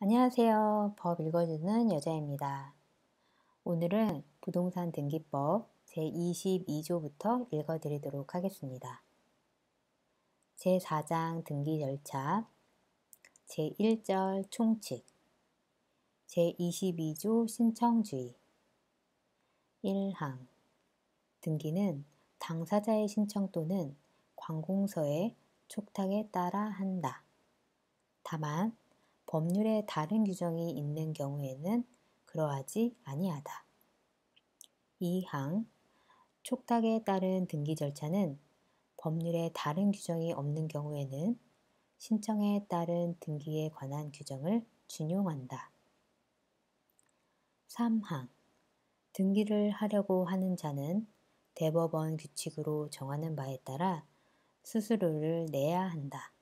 안녕하세요. 법 읽어주는 여자입니다. 오늘은 부동산 등기법 제22조부터 읽어드리도록 하겠습니다. 제4장 등기 절차, 제1절 총칙, 제22조 신청주의. 1항 등기는 당사자의 신청 또는 관공서의 촉탁에 따라 한다. 다만 법률에 다른 규정이 있는 경우에는 그러하지 아니하다. 2항 촉탁에 따른 등기 절차는 법률에 다른 규정이 없는 경우에는 신청에 따른 등기에 관한 규정을 준용한다. 3항 등기를 하려고 하는 자는 대법원 규칙으로 정하는 바에 따라 수수료를 내야 한다.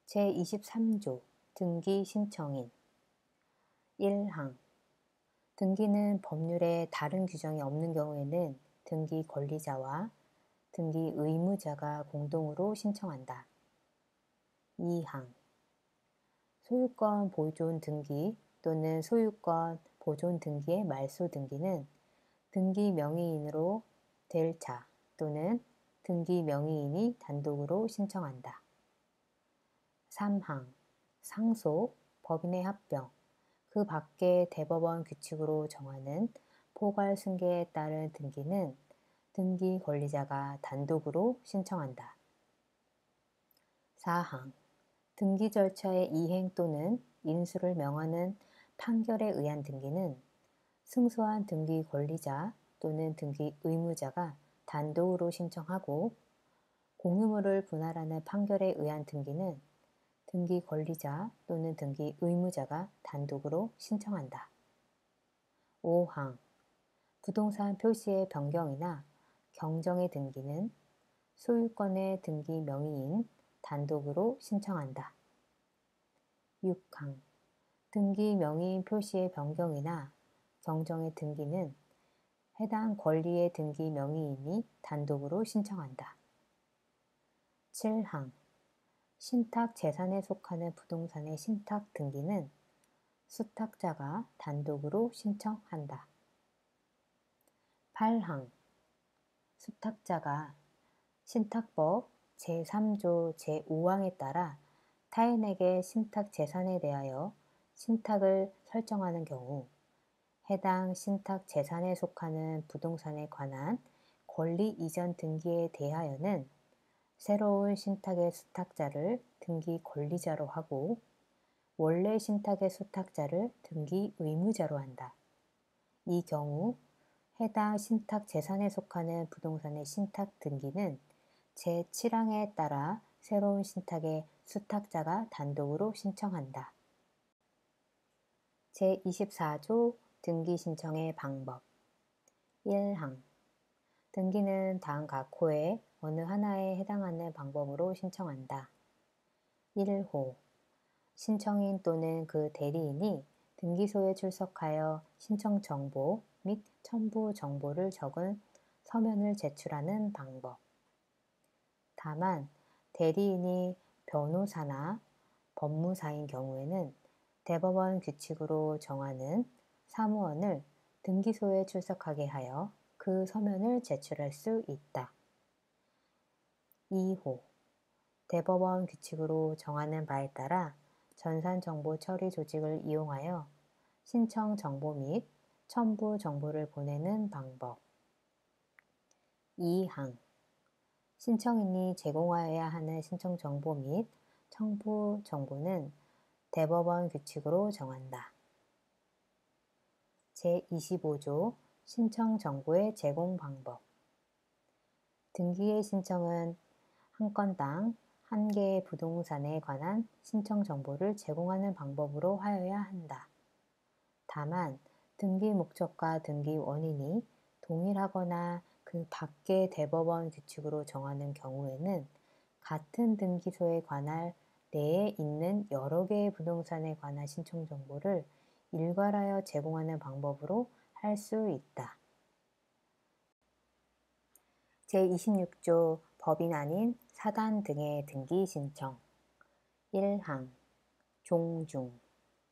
제23조 등기 신청인. 1항 등기는 법률에 다른 규정이 없는 경우에는 등기 권리자와 등기 의무자가 공동으로 신청한다. 2항 소유권 보존 등기 또는 소유권 보존 등기의 말소 등기는 등기 명의인으로 될 자 또는 등기 명의인이 단독으로 신청한다. 3항 상속, 법인의 합병, 그 밖의 대법원 규칙으로 정하는 포괄 승계에 따른 등기는 등기 권리자가 단독으로 신청한다. 4항 등기 절차의 이행 또는 인수를 명하는 판결에 의한 등기는 승소한 등기 권리자 또는 등기 의무자가 단독으로 신청하고 공유물을 분할하는 판결에 의한 등기는 등기 권리자 또는 등기 의무자가 단독으로 신청한다. 5항 부동산 표시의 변경이나 경정의 등기는 소유권의 등기 명의인 단독으로 신청한다. 6항 등기 명의인 표시의 변경이나 경정의 등기는 해당 권리의 등기 명의인이 단독으로 신청한다. 7항 신탁 재산에 속하는 부동산의 신탁 등기는 수탁자가 단독으로 신청한다. 8항 수탁자가 신탁법 제3조 제5항에 따라 타인에게 신탁 재산에 대하여 신탁을 설정하는 경우 해당 신탁 재산에 속하는 부동산에 관한 권리 이전 등기에 대하여는 새로운 신탁의 수탁자를 등기 권리자로 하고 원래 신탁의 수탁자를 등기 의무자로 한다. 이 경우 해당 신탁 재산에 속하는 부동산의 신탁 등기는 제7항에 따라 새로운 신탁의 수탁자가 단독으로 신청한다. 제24조 등기 신청의 방법. 1항 등기는 다음 각 호의 어느 하나에 해당하는 방법으로 신청한다. 1호 신청인 또는 그 대리인이 등기소에 출석하여 신청 정보 및 첨부 정보를 적은 서면을 제출하는 방법. 다만 대리인이 변호사나 법무사인 경우에는 대법원 규칙으로 정하는 사무원을 등기소에 출석하게 하여 그 서면을 제출할 수 있다. 2호 대법원 규칙으로 정하는 바에 따라 전산정보 처리 조직을 이용하여 신청 정보 및 첨부 정보를 보내는 방법. 2항 신청인이 제공하여야 하는 신청 정보 및 첨부 정보는 대법원 규칙으로 정한다. 제25조 신청 정보의 제공 방법. 등기의 신청은 한 건당 한 개의 부동산에 관한 신청 정보를 제공하는 방법으로 하여야 한다. 다만 등기 목적과 등기 원인이 동일하거나 그 밖의 대법원 규칙으로 정하는 경우에는 같은 등기소에 관할 내에 있는 여러 개의 부동산에 관한 신청 정보를 일괄하여 제공하는 방법으로 할 수 있다. 제26조 법인 아닌 사단 등의 등기 신청. 일항, 종중,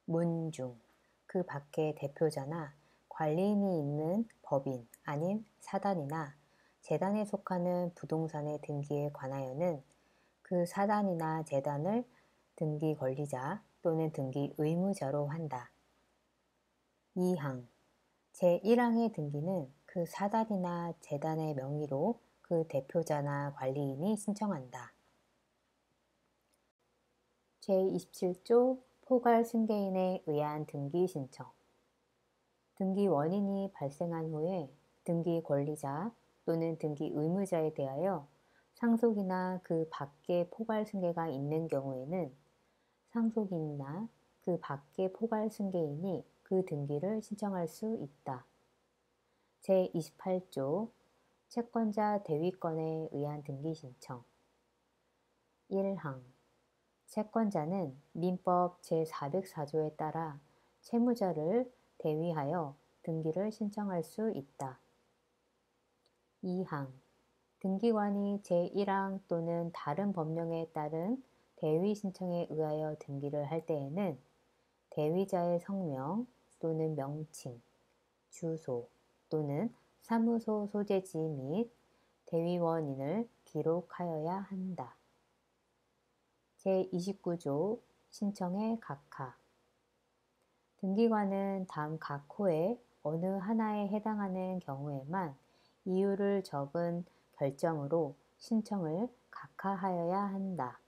문중, 그 밖의 대표자나 관리인이 있는 법인 아닌 사단이나 재단에 속하는 부동산의 등기에 관하여는 그 사단이나 재단을 등기 권리자 또는 등기 의무자로 한다. 2항, 제1항의 등기는 그 사단이나 재단의 명의로 그 대표자나 관리인이 신청한다. 제27조 포괄 승계인에 의한 등기 신청. 등기 원인이 발생한 후에 등기 권리자 또는 등기 의무자에 대하여 상속이나 그 밖의 포괄 승계가 있는 경우에는 상속인이나 그 밖의 포괄 승계인이 그 등기를 신청할 수 있다. 제28조 채권자 대위권에 의한 등기 신청. 1항 채권자는 민법 제404조에 따라 채무자를 대위하여 등기를 신청할 수 있다. 2항 등기관이 제1항 또는 다른 법령에 따른 대위 신청에 의하여 등기를 할 때에는 대위자의 성명 또는 명칭, 주소 또는 사무소 소재지 및 대위원인을 기록하여야 한다. 제29조 신청의 각하. 등기관은 다음 각 호의 어느 하나에 해당하는 경우에만 이유를 적은 결정으로 신청을 각하하여야 한다.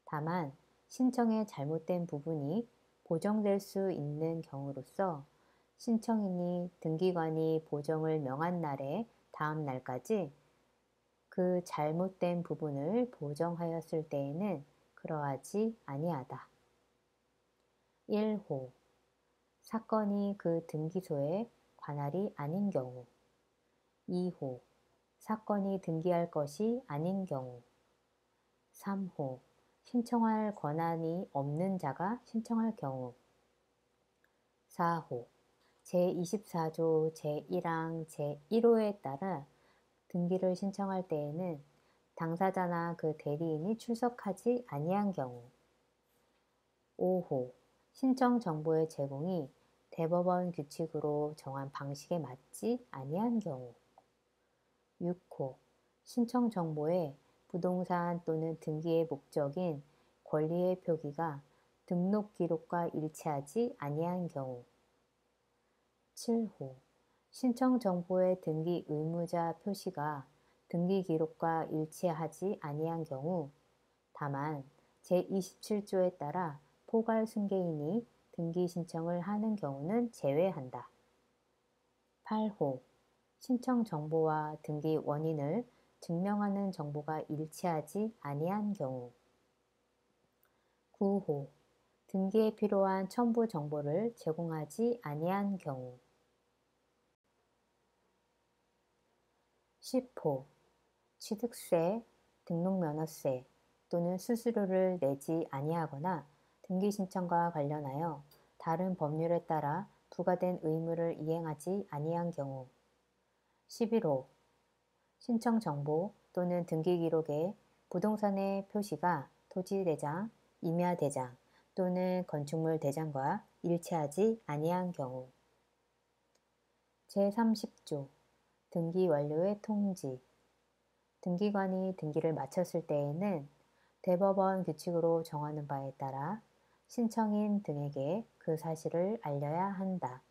다만 신청의 잘못된 부분이 보정될 수 있는 경우로서 신청인이 등기관이 보정을 명한 날의 다음 날까지 그 잘못된 부분을 보정하였을 때에는 그러하지 아니하다. 1호 사건이 그 등기소의 관할이 아닌 경우. 2호 사건이 등기할 것이 아닌 경우. 3호 신청할 권한이 없는 자가 신청할 경우. 4호 제24조 제1항 제1호에 따라 등기를 신청할 때에는 당사자나 그 대리인이 출석하지 아니한 경우. 5호 신청 정보의 제공이 대법원 규칙으로 정한 방식에 맞지 아니한 경우. 6호 신청 정보에 부동산 또는 등기의 목적인 권리의 표기가 등록 기록과 일치하지 아니한 경우. 7호 신청 정보의 등기 의무자 표시가 등기 기록과 일치하지 아니한 경우, 다만 제27조에 따라 포괄 승계인이 등기 신청을 하는 경우는 제외한다. 8호 신청 정보와 등기 원인을 증명하는 정보가 일치하지 아니한 경우. 9호 등기에 필요한 첨부 정보를 제공하지 아니한 경우. 10호 취득세, 등록면허세 또는 수수료를 내지 아니하거나 등기 신청과 관련하여 다른 법률에 따라 부과된 의무를 이행하지 아니한 경우. 11호 신청 정보 또는 등기 기록에 부동산의 표시가 토지대장, 임야대장 또는 건축물 대장과 일치하지 아니한 경우. 제30조 등기 완료의 통지. 등기관이 등기를 마쳤을 때에는 대법원 규칙으로 정하는 바에 따라 신청인 등에게 그 사실을 알려야 한다.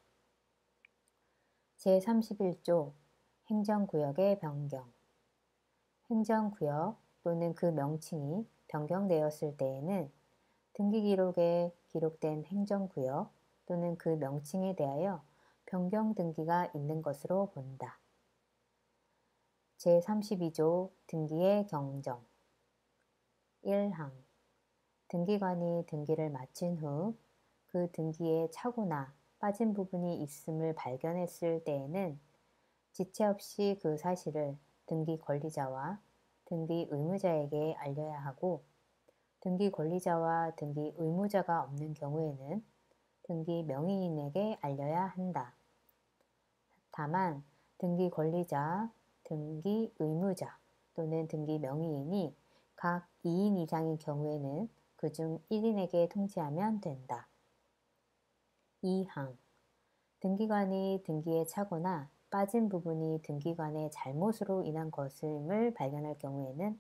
제31조 행정구역의 변경. 행정구역 또는 그 명칭이 변경되었을 때에는 등기기록에 기록된 행정구역 또는 그 명칭에 대하여 변경 등기가 있는 것으로 본다. 제32조 등기의 경정. 1항 등기관이 등기를 마친 후 그 등기에 착오나 빠진 부분이 있음을 발견했을 때에는 지체 없이 그 사실을 등기 권리자와 등기 의무자에게 알려야 하고, 등기 권리자와 등기 의무자가 없는 경우에는 등기 명의인에게 알려야 한다. 다만 등기 권리자, 등기 의무자 또는 등기 명의인이 각 2인 이상인 경우에는 그중 1인에게 통지하면 된다. 2항 등기관이 등기에 차거나 빠진 부분이 등기관의 잘못으로 인한 것임을 발견할 경우에는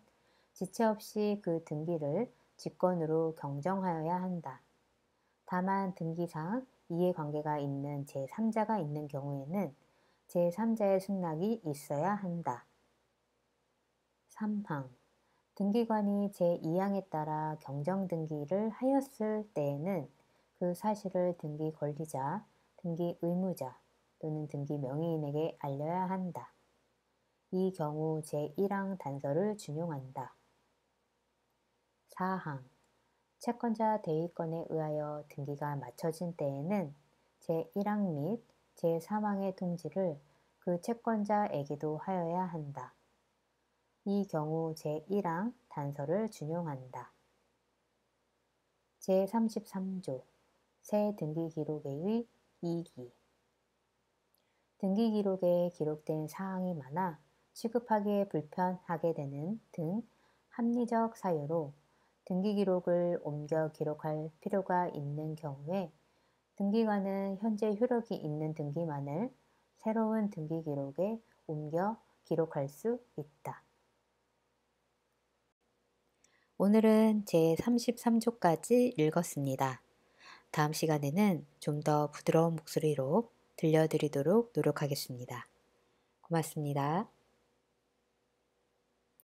지체 없이 그 등기를 직권으로 경정하여야 한다. 다만 등기상 이해관계가 있는 제3자가 있는 경우에는 제3자의 승낙이 있어야 한다. 3항 등기관이 제2항에 따라 경정등기를 하였을 때에는 그 사실을 등기 권리자, 등기 의무자 또는 등기 명의인에게 알려야 한다. 이 경우 제1항 단서를 준용한다. 4항 채권자 대위권에 의하여 등기가 마쳐진 때에는 제1항 및 제3항의 통지를 그 채권자에게도 하여야 한다. 이 경우 제1항 단서를 준용한다. 제33조 새 등기기록의 2기 등기기록에 기록된 사항이 많아 취급하기에 불편하게 되는 등 합리적 사유로 등기기록을 옮겨 기록할 필요가 있는 경우에 등기관은 현재 효력이 있는 등기만을 새로운 등기기록에 옮겨 기록할 수 있다. 오늘은 제33조까지 읽었습니다. 다음 시간에는 좀 더 부드러운 목소리로 들려드리도록 노력하겠습니다. 고맙습니다.